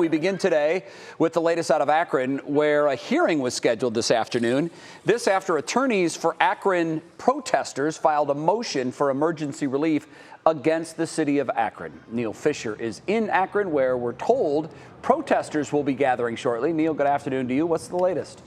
We begin today with the latest out of Akron, where a hearing was scheduled this afternoon. This after attorneys for Akron protesters filed a motion for emergency relief against the city of Akron. Neil Fisher is in Akron, where we're told protesters will be gathering shortly. Neil, good afternoon to you. What's the latest?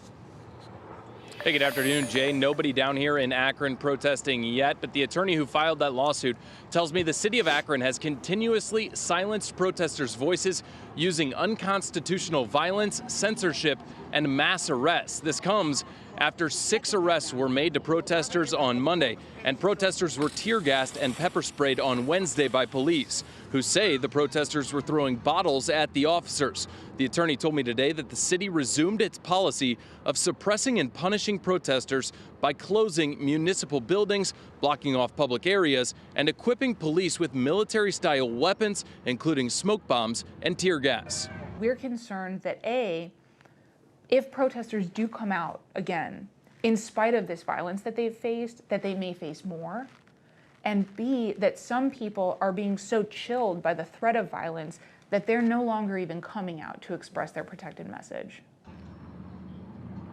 Hey, good afternoon, Jay. Nobody down here in Akron protesting yet, but the attorney who filed that lawsuit tells me the city of Akron has continuously silenced protesters' voices using unconstitutional violence, censorship, and mass arrests. This comes after 6 arrests were made to protesters on Monday, and protesters were tear gassed and pepper sprayed on Wednesday by police, who say the protesters were throwing bottles at the officers. The attorney told me today that the city resumed its policy of suppressing and punishing protesters by closing municipal buildings, blocking off public areas, and equipping police with military-style weapons, including smoke bombs and tear gas. We're concerned that if protesters do come out again, in spite of this violence that they've faced, that they may face more, and B, that some people are being so chilled by the threat of violence that they're no longer even coming out to express their protected message.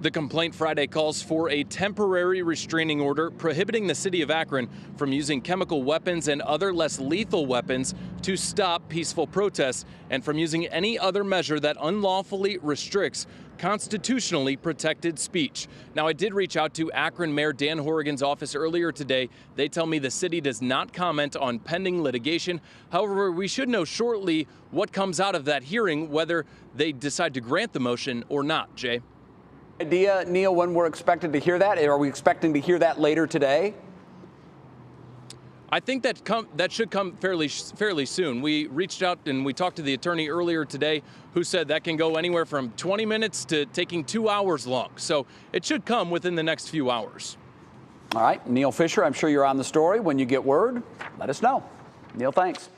The complaint Friday calls for a temporary restraining order prohibiting the city of Akron from using chemical weapons and other less lethal weapons to stop peaceful protests, and from using any other measure that unlawfully restricts constitutionally protected speech. Now, I did reach out to Akron Mayor Dan Horrigan's office earlier today. They tell me the city does not comment on pending litigation. However, we should know shortly what comes out of that hearing, whether they decide to grant the motion or not. Jay? Idea, Neil, when we're expected to hear that? Are we expecting to hear that later today? I think that should come fairly soon. We reached out and we talked to the attorney earlier today, who said that can go anywhere from 20 minutes to taking 2 hours long. So it should come within the next few hours. All right, Neil Fisher, I'm sure you're on the story. When you get word, let us know. Neil, thanks.